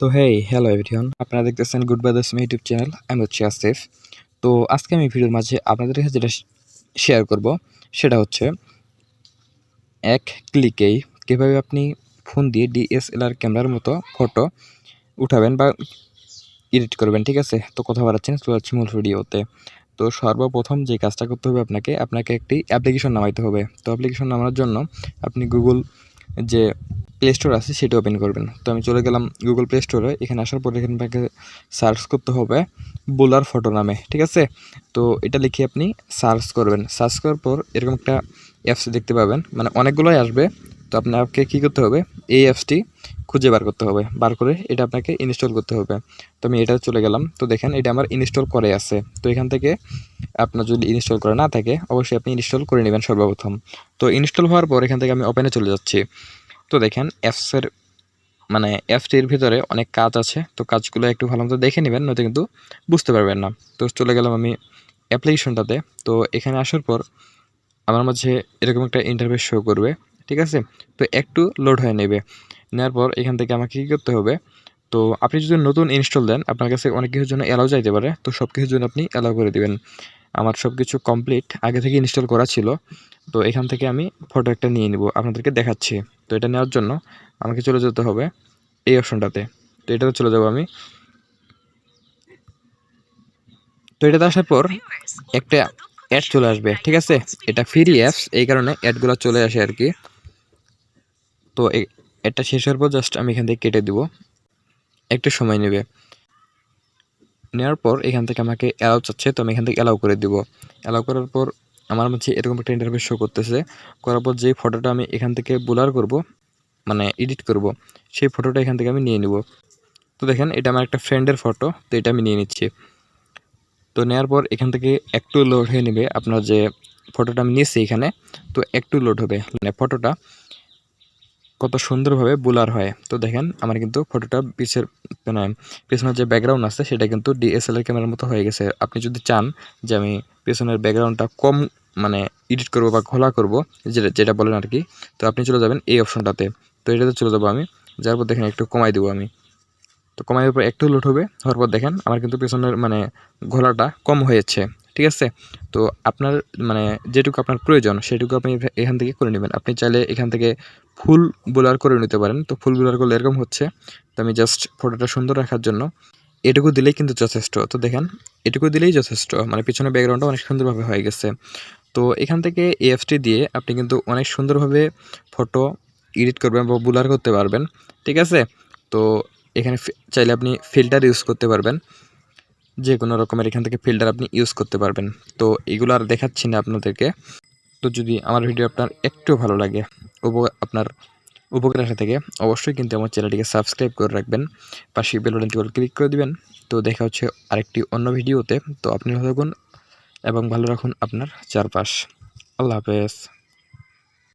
তো hey hello everyone, আপনারা দেখতেছেন গুড ব্রাদার্স ইউটিউব চ্যানেল। আমি হচ্ছে আসিফ। তো আজকে আমি ভিডিওর মাঝে আপনাদের কাছে যেটা শেয়ার করব সেটা হচ্ছে এক ক্লিকেই কীভাবে আপনি ফোন দিয়ে ডিএসএলআর ক্যামেরার মতো ফটো উঠাবেন বা এডিট করবেন। ঠিক আছে, তো কথা বাড়াচ্ছেন, চলে যাচ্ছি মূল ভিডিওতে। তো সর্বপ্রথম যে কাজটা করতে হবে আপনাকে একটি অ্যাপ্লিকেশন নামাইতে হবে। তো অ্যাপ্লিকেশন নামানোর জন্য আপনি গুগল যে প্লে স্টোর আছে সেটা ওপেন করবেন। তো আমি চলে গেলাম গুগল প্লে স্টোরে। এখানে আসার পর এখান থেকে সার্চ করতে হবে বোলার ফটো নামে। ঠিক আছে, তো এটা লিখে আপনি সার্চ করবেন। সার্চ করার পর এরকম একটা অ্যাপস দেখতে পাবেন, মানে অনেকগুলোই আসবে। তো আপনাকে কী করতে হবে, এই অ্যাপসটি খুঁজে বার করতে হবে, বার করে এটা আপনাকে ইনস্টল করতে হবে। তো আমি এটা চলে গেলাম। তো দেখেন এটা আমার ইনস্টল করে আছে। তো এখান থেকে আপনার যদি ইনস্টল করা না থাকে অবশ্যই আপনি ইনস্টল করে নেবেন সর্বপ্রথম। তো ইনস্টল হওয়ার পর এখান থেকে আমি ওপেনে চলে যাচ্ছি। তো দেখেন অ্যাপসটির ভিতরে অনেক কাজ আছে। তো কাজগুলো একটু ভালো মতো দেখে নেবেন, নয়তো কিন্তু বুঝতে পারবেন না। তো চলে গেলাম আমি অ্যাপ্লিকেশনটাতে। তো এখানে আসার পর আমার মাঝে এরকম একটা ইন্টারফেস শো করবে। ঠিক আছে, তো একটু লোড হয়ে নেবে। নেওয়ার পর এখান থেকে আমাকে কী করতে হবে, তো আপনি যদি নতুন ইনস্টল দেন আপনার কাছে অনেক কিছুর জন্য অ্যালাউ যাইতে পারে। তো সব কিছুর জন্য আপনি অ্যালাউ করে দিবেন। আমার সব কিছু কমপ্লিট, আগে থেকে ইনস্টল করা ছিল। তো এখান থেকে আমি ফটো একটা নিয়ে নিব, আপনাদেরকে দেখাচ্ছি। তো এটা নেওয়ার জন্য আমাকে চলে যেতে হবে এই অপশনটাতে। তো এটাতে চলে যাব আমি। তো এটাতে আসার পর একটা অ্যাড চলে আসবে। ঠিক আছে, এটা ফ্রি অ্যাপস, এই কারণে অ্যাডগুলো চলে আসে আর কি। তো এই অ্যাডটা শেষ হওয়ার পর জাস্ট আমি এখান থেকে কেটে দিব, একটু সময় নেবে। নেওয়ার পর এখান থেকে আমাকে অ্যালাউ চাচ্ছে, তো আমি এখান থেকে অ্যালাউ করে দিব। অ্যালাউ করার পর আমার মাঝে এরকম একটা ইন্টারফেস শো করতেছে। করার পর যেই ফটোটা আমি এখান থেকে ব্লার করব, মানে এডিট করব, সেই ফটোটা এখান থেকে আমি নিয়ে নিব। তো দেখেন এটা আমার একটা ফ্রেন্ডের ফটো, তো এটা আমি নিয়ে নিচ্ছি। তো নেওয়ার পর এখান থেকে একটু লোড হয়ে নেবে আপনার যে ফটোটা আমি নিয়েছি এখানে। তো একটু লোড হবে, মানে ফটোটা কত সুন্দরভাবে ব্লার হয়। তো দেখেন আমার কিন্তু ফটোটা পেছনের যে ব্যাকগ্রাউন্ড আছে সেটা কিন্তু ডিএসএলআর ক্যামেরার মতো হয়ে গেছে। আপনি যদি চান যে আমি পেছনের ব্যাকগ্রাউন্ডটা কম মানে এডিট করব বা ঘোলা করব, যেটা বলেন আর কি, তো আপনি চলে যাবেন এই অপশনটাতে। তো এটাতে চলে যাবো আমি। যার পর দেখেন একটু কমাই দেবো আমি। তো কমাই দেওয়ার পর একটু লোড হবে, হওয়ার পর দেখেন আমার কিন্তু পেছনের ঘোলাটা কম হয়েছে। ঠিক আছে, তো আপনার যেটুকু আপনার প্রয়োজন সেটুকু আপনি এখান থেকে করে নেবেন। আপনি চাইলে এখান থেকে ফুল ব্লার করে নিতে পারেন। তো ফুল ব্লার করলে এরকম হচ্ছে। তো আমি জাস্ট ফটোটা সুন্দর রাখার জন্য এটুকু দিলেই কিন্তু যথেষ্ট। তো দেখেন এটুকু দিলেই যথেষ্ট, মানে পিছনের ব্যাকগ্রাউন্ডটা অনেক সুন্দরভাবে হয়ে গেছে। তো এখান থেকে এএফটি দিয়ে আপনি কিন্তু অনেক সুন্দরভাবে ফটো এডিট করবেন বা ব্লার করতে পারবেন। ঠিক আছে, তো এখানে চাইলে আপনি ফিল্টার ইউজ করতে পারবেন, যে কোনো রকমের এখান থেকে ফিল্টার আপনি ইউজ করতে পারবেন। তো এগুলো আর দেখাচ্ছি না আপনাদেরকে। তো যদি আমার ভিডিও আপনার একটু ভালো লাগে, আপনার উপকার আসা থেকে, অবশ্যই কিন্তু আমার চ্যানেলটিকে সাবস্ক্রাইব করে রাখবেন, পাশে বেল বাটনটি ক্লিক করে দিবেন। তো দেখা হচ্ছে আরেকটি অন্য ভিডিওতে। তো আপনি ভালো থাকুন এবং ভালো রাখুন আপনার চারপাশ। আল্লাহ হাফেজ।